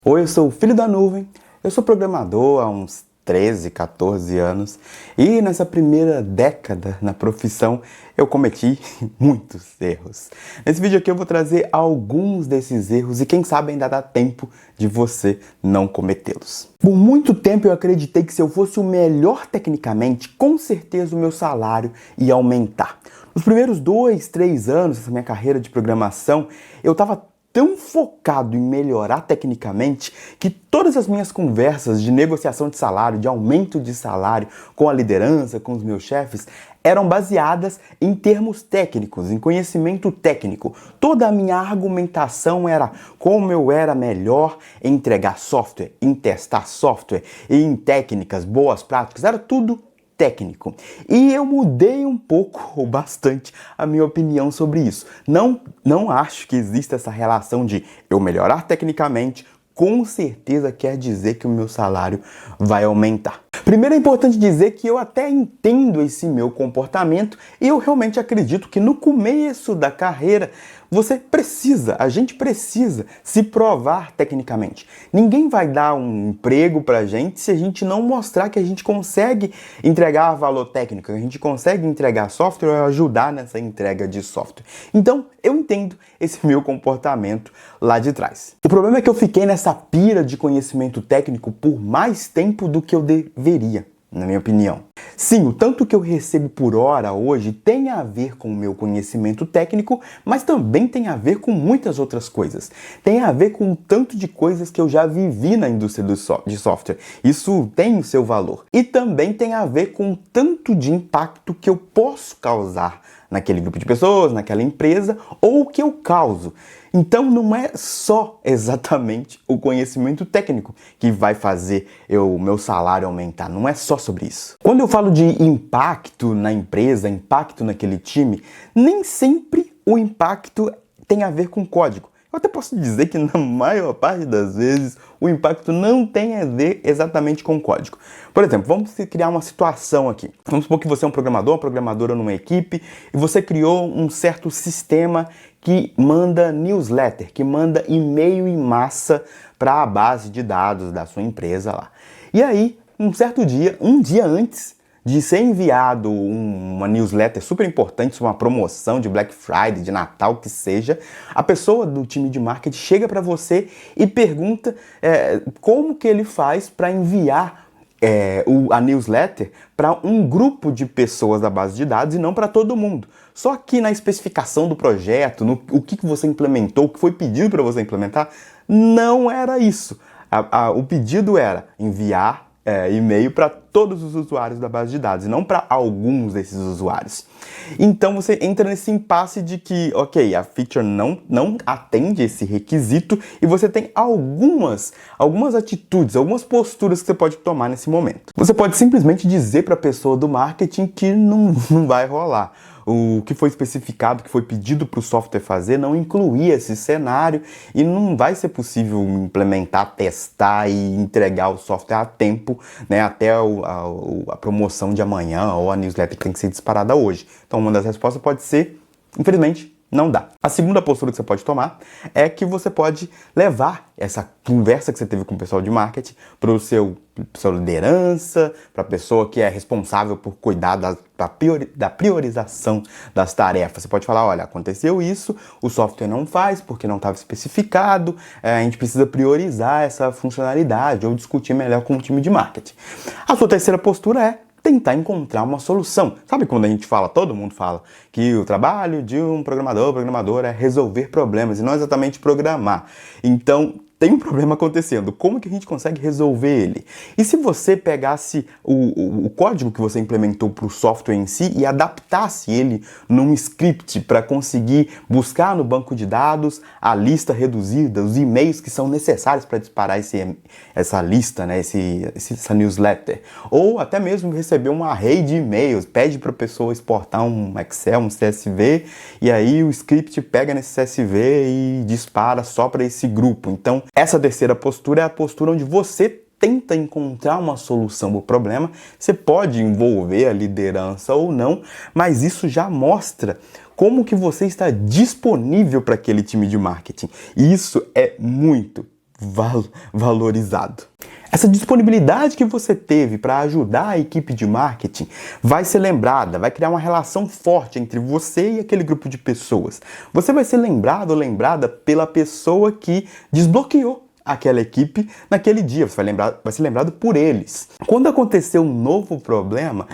Oi, eu sou o filho da nuvem, eu sou programador há uns 13, 14 anos e nessa primeira década na profissão eu cometi muitos erros. Nesse vídeo aqui eu vou trazer alguns desses erros e quem sabe ainda dá tempo de você não cometê-los. Por muito tempo eu acreditei que se eu fosse o melhor tecnicamente, com certeza o meu salário ia aumentar. Nos primeiros 2, 3 anos dessa minha carreira de programação, eu estava tão focado em melhorar tecnicamente que todas as minhas conversas de negociação de salário, de aumento de salário com a liderança, com os meus chefes, eram baseadas em termos técnicos, em conhecimento técnico. Toda a minha argumentação era como eu era melhor em entregar software, em testar software, em técnicas, boas práticas, era tudo técnico. E eu mudei um pouco, ou bastante, a minha opinião sobre isso. Não acho que exista essa relação de eu melhorar tecnicamente, com certeza quer dizer que o meu salário vai aumentar. Primeiro é importante dizer que eu até entendo esse meu comportamento e eu realmente acredito que no começo da carreira a gente precisa se provar tecnicamente. Ninguém vai dar um emprego pra gente se a gente não mostrar que a gente consegue entregar valor técnico, que a gente consegue entregar software ou ajudar nessa entrega de software. Então, eu entendo esse meu comportamento lá de trás. O problema é que eu fiquei nessa pira de conhecimento técnico por mais tempo do que eu deveria, na minha opinião. Sim, o tanto que eu recebo por hora hoje tem a ver com o meu conhecimento técnico, mas também tem a ver com muitas outras coisas. Tem a ver com o tanto de coisas que eu já vivi na indústria de software. Isso tem o seu valor. E também tem a ver com o tanto de impacto que eu posso causar naquele grupo de pessoas, naquela empresa, ou o que eu causo. Então não é só exatamente o conhecimento técnico que vai fazer o meu salário aumentar, não é só sobre isso. Quando eu falo de impacto na empresa, impacto naquele time, nem sempre o impacto tem a ver com código. Eu até posso dizer que na maior parte das vezes o impacto não tem a ver exatamente com código. Por exemplo, vamos criar uma situação aqui. Vamos supor que você é um programador, uma programadora numa equipe e você criou um certo sistema que manda newsletter, que manda e-mail em massa para a base de dados da sua empresa lá. E aí, um certo dia, um dia antes de ser enviado uma newsletter super importante sobre uma promoção de Black Friday, de Natal, que seja, a pessoa do time de marketing chega para você e pergunta como que ele faz para enviar a newsletter para um grupo de pessoas da base de dados e não para todo mundo. Só que na especificação do projeto, o que você implementou, o que foi pedido para você implementar, não era isso. O pedido era enviar e-mail para todos os usuários da base de dados e não para alguns desses usuários. Então você entra nesse impasse de que, ok, a feature não atende esse requisito e você tem algumas atitudes, algumas posturas que você pode tomar nesse momento. Você pode simplesmente dizer para a pessoa do marketing que não vai rolar. O que foi especificado, que foi pedido para o software fazer, não incluía esse cenário e não vai ser possível implementar, testar e entregar o software a tempo, né, até a promoção de amanhã ou a newsletter que tem que ser disparada hoje. Então uma das respostas pode ser, infelizmente, não dá. A segunda postura que você pode tomar é que você pode levar essa conversa que você teve com o pessoal de marketing para o sua liderança, para a pessoa que é responsável por cuidar da priorização das tarefas. Você pode falar, olha, aconteceu isso, o software não faz porque não estava especificado, a gente precisa priorizar essa funcionalidade ou discutir melhor com o time de marketing. A sua terceira postura é tentar encontrar uma solução. Sabe quando a gente fala, todo mundo fala, que o trabalho de um programador ou programadora é resolver problemas e não exatamente programar. Então, tem um problema acontecendo. Como que a gente consegue resolver ele? E se você pegasse o código que você implementou para o software em si e adaptasse ele num script para conseguir buscar no banco de dados a lista reduzida, os e-mails que são necessários para disparar essa lista, né, essa newsletter. Ou até mesmo receber um array de e-mails, pede para a pessoa exportar um Excel, um CSV, e aí o script pega nesse CSV e dispara só para esse grupo. Então, essa terceira postura é a postura onde você tenta encontrar uma solução para o problema. Você pode envolver a liderança ou não, mas isso já mostra como que você está disponível para aquele time de marketing. E isso é muito valorizado. Essa disponibilidade que você teve para ajudar a equipe de marketing vai ser lembrada, vai criar uma relação forte entre você e aquele grupo de pessoas. Você vai ser lembrado ou lembrada pela pessoa que desbloqueou aquela equipe naquele dia. Você vai ser lembrado por eles. Quando acontecer um novo problema,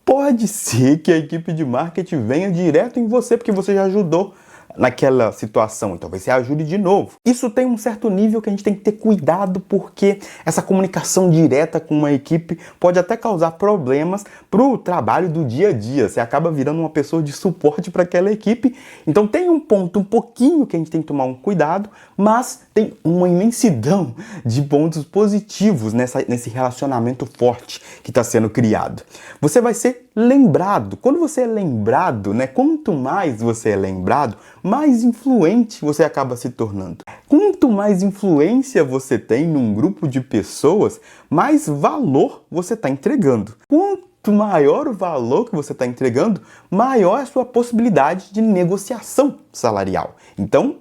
pode ser que a equipe de marketing venha direto em você, porque você já ajudou naquela situação, então talvez você ajude de novo. Isso tem um certo nível que a gente tem que ter cuidado, porque essa comunicação direta com uma equipe pode até causar problemas para o trabalho do dia a dia. Você acaba virando uma pessoa de suporte para aquela equipe. Então tem um ponto um pouquinho que a gente tem que tomar um cuidado, mas tem uma imensidão de pontos positivos nesse relacionamento forte que está sendo criado. Você vai ser lembrado. Quando você é lembrado, né? Quanto mais você é lembrado, mais influente você acaba se tornando. Quanto mais influência você tem num grupo de pessoas, mais valor você está entregando. Quanto maior o valor que você está entregando, maior é a sua possibilidade de negociação salarial. Então,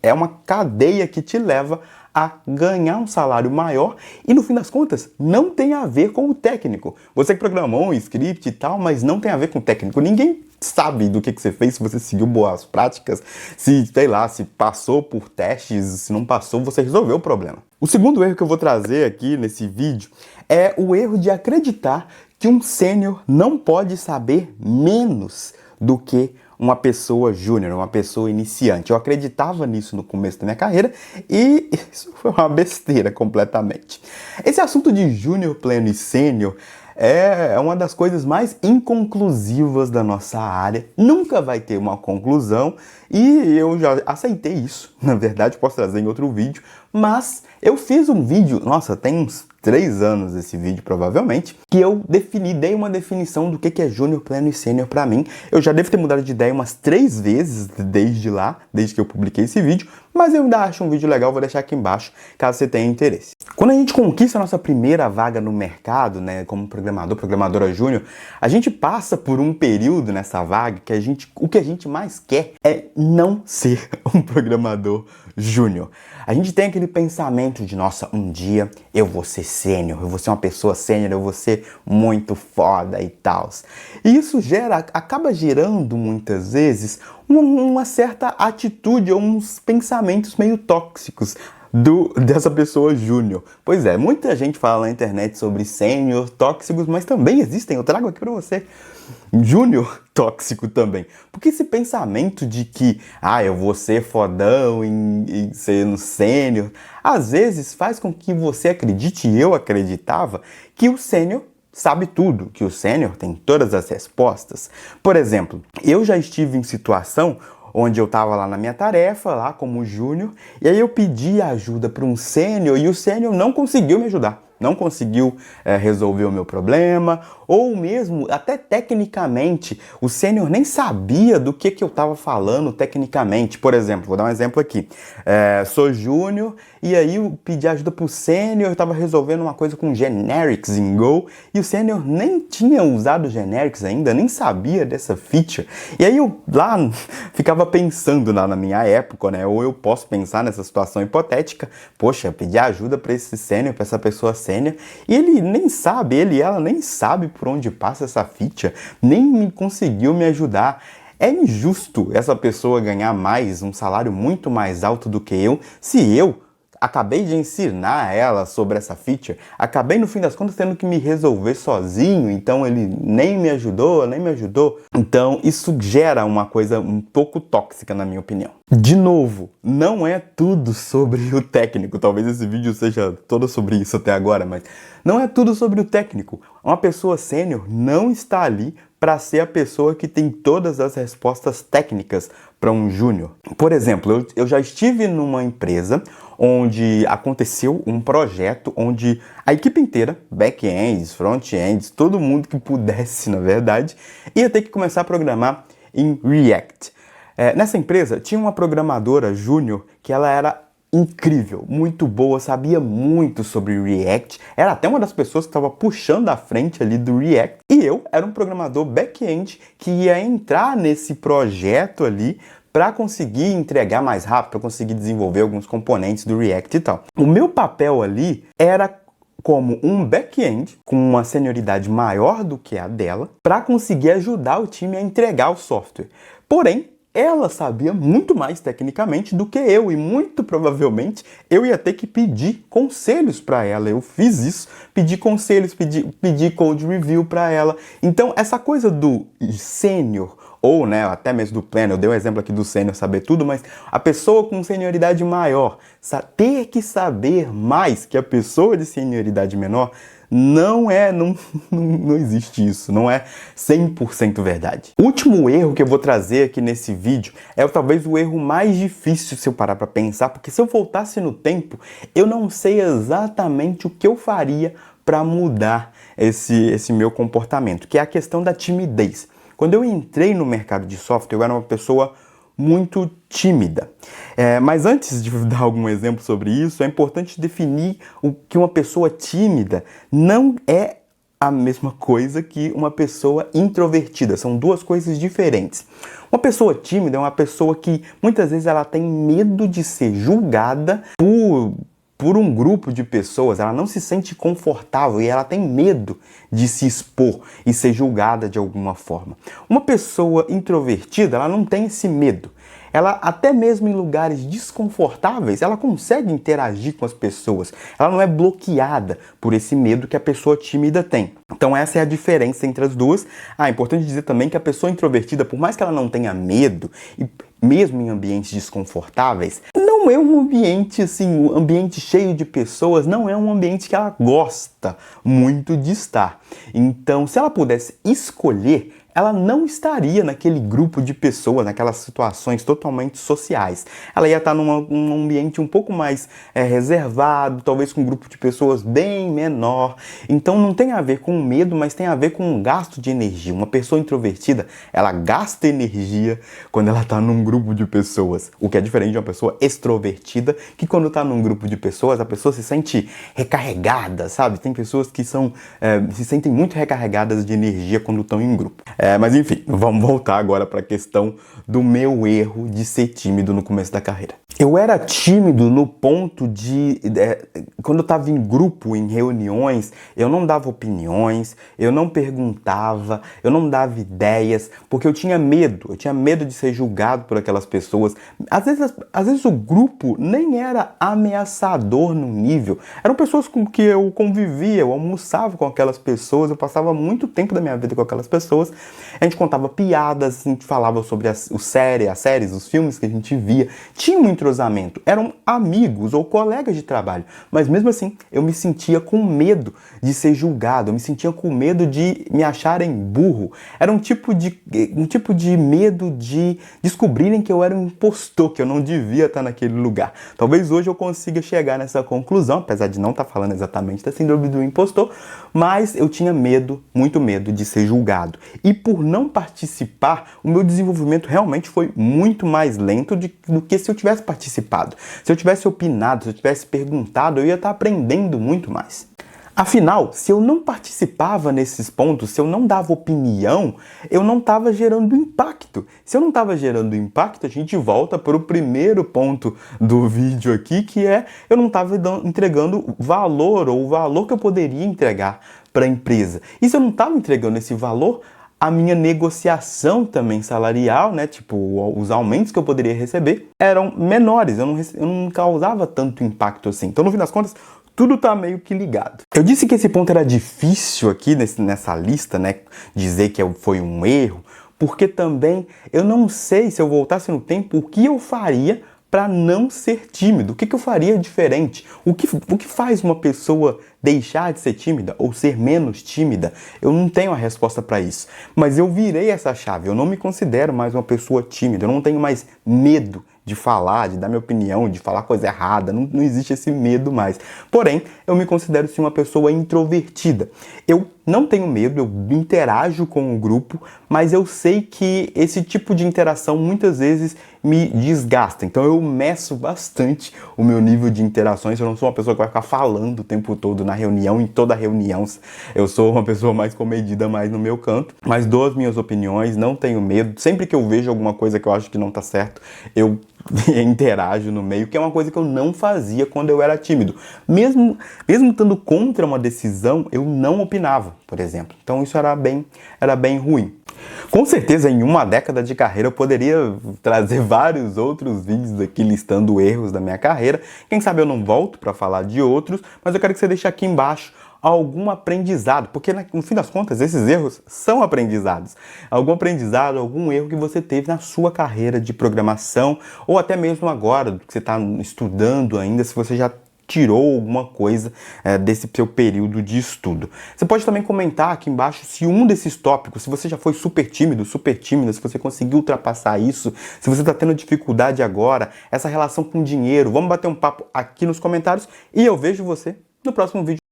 é uma cadeia que te leva a ganhar um salário maior e, no fim das contas, não tem a ver com o técnico. Você que programou um script e tal, mas não tem a ver com o técnico. Ninguém sabe do que você fez, se você seguiu boas práticas, se passou por testes, se não passou, você resolveu o problema. O segundo erro que eu vou trazer aqui nesse vídeo é o erro de acreditar que um sênior não pode saber menos do que uma pessoa júnior, uma pessoa iniciante. Eu acreditava nisso no começo da minha carreira e isso foi uma besteira completamente. Esse assunto de júnior, pleno e sênior é uma das coisas mais inconclusivas da nossa área. Nunca vai ter uma conclusão e eu já aceitei isso. Na verdade, posso trazer em outro vídeo, mas eu fiz um vídeo, tem uns 3 anos esse vídeo provavelmente, que eu dei uma definição do que é júnior, pleno e sênior pra mim. Eu já devo ter mudado de ideia umas 3 vezes desde que eu publiquei esse vídeo, mas eu ainda acho um vídeo legal, vou deixar aqui embaixo, caso você tenha interesse. Quando a gente conquista a nossa primeira vaga no mercado, né, como programadora júnior, a gente passa por um período nessa vaga que o que a gente mais quer é não ser um programador júnior. A gente tem aquele pensamento de, nossa, um dia eu vou ser sênior, eu vou ser uma pessoa sênior, eu vou ser muito foda e tal. E isso acaba gerando muitas vezes uma certa atitude ou uns pensamentos meio tóxicos dessa pessoa júnior. Pois é, muita gente fala na internet sobre sênior tóxicos, mas também existem, eu trago aqui pra você, júnior tóxico também. Porque esse pensamento de que, eu vou ser fodão em ser um sênior, às vezes faz com que você acredite, e eu acreditava, que o sênior sabe tudo, que o sênior tem todas as respostas. Por exemplo, eu já estive em situação onde eu estava lá na minha tarefa, lá como júnior, e aí eu pedi ajuda para um sênior e o sênior não conseguiu me ajudar. Não conseguiu resolver o meu problema, ou mesmo, até tecnicamente, o sênior nem sabia do que eu estava falando tecnicamente. Por exemplo, vou dar um exemplo aqui. Sou júnior, e aí eu pedi ajuda pro sênior, eu estava resolvendo uma coisa com generics em Go, e o sênior nem tinha usado generics ainda, nem sabia dessa feature. E aí eu lá ficava pensando na minha época, né? Ou eu posso pensar nessa situação hipotética, poxa, pedir ajuda para esse sênior, para essa pessoa sênior, e ele nem sabe, ela nem sabe por onde passa essa feature, nem conseguiu me ajudar. É injusto essa pessoa ganhar um salário muito mais alto do que eu, se eu acabei de ensinar ela sobre essa feature, acabei no fim das contas tendo que me resolver sozinho, então ele nem me ajudou. Então isso gera uma coisa um pouco tóxica na minha opinião. De novo, não é tudo sobre o técnico, talvez esse vídeo seja todo sobre isso até agora, mas não é tudo sobre o técnico. Uma pessoa sênior não está ali para ser a pessoa que tem todas as respostas técnicas para um júnior. Por exemplo, eu já estive numa empresa onde aconteceu um projeto onde a equipe inteira, back-ends, front-ends, todo mundo que pudesse, na verdade, ia ter que começar a programar em React. Nessa empresa tinha uma programadora júnior que ela era incrível, muito boa, sabia muito sobre React, era até uma das pessoas que estava puxando a frente ali do React, e eu era um programador back-end que ia entrar nesse projeto ali para conseguir entregar mais rápido, para conseguir desenvolver alguns componentes do React e tal. O meu papel ali era como um back-end com uma senioridade maior do que a dela, para conseguir ajudar o time a entregar o software. Porém, ela sabia muito mais tecnicamente do que eu e muito provavelmente eu ia ter que pedir conselhos para ela. Eu fiz isso, pedi conselhos, pedi code review para ela. Então, essa coisa do sênior ou, né, até mesmo do pleno, eu dei um exemplo aqui do sênior saber tudo, mas a pessoa com senioridade maior ter que saber mais que a pessoa de senioridade menor não existe isso, não é 100% verdade. O último erro que eu vou trazer aqui nesse vídeo é talvez o erro mais difícil se eu parar para pensar, porque se eu voltasse no tempo, eu não sei exatamente o que eu faria para mudar esse meu comportamento, que é a questão da timidez. Quando eu entrei no mercado de software, eu era uma pessoa muito tímida. Mas antes de dar algum exemplo sobre isso, é importante definir o que uma pessoa tímida não é a mesma coisa que uma pessoa introvertida. São duas coisas diferentes. Uma pessoa tímida é uma pessoa que muitas vezes ela tem medo de ser julgada por um grupo de pessoas, ela não se sente confortável e ela tem medo de se expor e ser julgada de alguma forma. Uma pessoa introvertida, ela não tem esse medo. Ela, até mesmo em lugares desconfortáveis, ela consegue interagir com as pessoas. Ela não é bloqueada por esse medo que a pessoa tímida tem. Então essa é a diferença entre as duas. É importante dizer também que a pessoa introvertida, por mais que ela não tenha medo, e mesmo em ambientes desconfortáveis, não é um ambiente assim, um ambiente cheio de pessoas, não é um ambiente que ela gosta muito de estar. Então, se ela pudesse escolher, ela não estaria naquele grupo de pessoas, naquelas situações totalmente sociais. Ela ia estar num ambiente um pouco mais reservado, talvez com um grupo de pessoas bem menor. Então não tem a ver com medo, mas tem a ver com um gasto de energia. Uma pessoa introvertida, ela gasta energia quando ela está num grupo de pessoas. O que é diferente de uma pessoa extrovertida, que quando está num grupo de pessoas, a pessoa se sente recarregada, sabe? Tem pessoas que se sentem muito recarregadas de energia quando estão em grupo. Mas enfim, vamos voltar agora para a questão do meu erro de ser tímido no começo da carreira. Eu era tímido no ponto de, quando eu estava em grupo, em reuniões, eu não dava opiniões, eu não perguntava, eu não dava ideias, porque eu tinha medo de ser julgado por aquelas pessoas. Às vezes o grupo nem era ameaçador no nível, eram pessoas com que eu convivia, eu almoçava com aquelas pessoas, eu passava muito tempo da minha vida com aquelas pessoas, a gente contava piadas, a gente falava sobre as séries, os filmes que a gente via, tinha um entrosamento, eram amigos ou colegas de trabalho, mas mesmo assim eu me sentia com medo de ser julgado, eu me sentia com medo de me acharem burro, era um tipo de medo de descobrirem que eu era um impostor, que eu não devia estar naquele lugar. Talvez hoje eu consiga chegar nessa conclusão, apesar de não estar falando exatamente da síndrome do impostor, mas eu tinha medo, muito medo de ser julgado. E por não participar, o meu desenvolvimento realmente foi muito mais lento do que se eu tivesse participado. Se eu tivesse opinado, se eu tivesse perguntado, eu ia estar aprendendo muito mais. Afinal, se eu não participava nesses pontos, se eu não dava opinião, eu não estava gerando impacto. Se eu não estava gerando impacto, a gente volta para o primeiro ponto do vídeo aqui, que é eu não estava entregando valor, ou o valor que eu poderia entregar para a empresa. E se eu não estava entregando esse valor, a minha negociação também salarial, né, tipo, os aumentos que eu poderia receber eram menores, eu não causava tanto impacto assim. Então, no fim das contas, tudo tá meio que ligado. Eu disse que esse ponto era difícil aqui nessa lista, né, dizer que foi um erro, porque também eu não sei, se eu voltasse no tempo, o que eu faria para não ser tímido. O que eu faria diferente? O que faz uma pessoa deixar de ser tímida ou ser menos tímida? Eu não tenho a resposta para isso. Mas eu virei essa chave. Eu não me considero mais uma pessoa tímida. Eu não tenho mais medo de falar, de dar minha opinião, de falar coisa errada. Não existe esse medo mais. Porém, eu me considero sim uma pessoa introvertida. Eu não tenho medo, eu interajo com o grupo, mas eu sei que esse tipo de interação muitas vezes me desgasta. Então eu meço bastante o meu nível de interações. Eu não sou uma pessoa que vai ficar falando o tempo todo na reunião, em toda reunião. Eu sou uma pessoa mais comedida, mais no meu canto. Mas dou as minhas opiniões, não tenho medo. Sempre que eu vejo alguma coisa que eu acho que não tá certo, eu interajo no meio, que é uma coisa que eu não fazia quando eu era tímido. Mesmo estando contra uma decisão, eu não opinava, por exemplo. Então isso era bem ruim. Com certeza, em uma década de carreira, eu poderia trazer vários outros vídeos aqui listando erros da minha carreira. Quem sabe eu não volto para falar de outros, mas eu quero que você deixe aqui embaixo algum aprendizado, porque no fim das contas esses erros são aprendizados. Algum aprendizado, algum erro que você teve na sua carreira de programação, ou até mesmo agora, que você está estudando ainda, se você já tirou alguma coisa desse seu período de estudo. Você pode também comentar aqui embaixo se um desses tópicos, se você já foi super tímido, super tímida, se você conseguiu ultrapassar isso, se você está tendo dificuldade agora, essa relação com dinheiro. Vamos bater um papo aqui nos comentários e eu vejo você no próximo vídeo.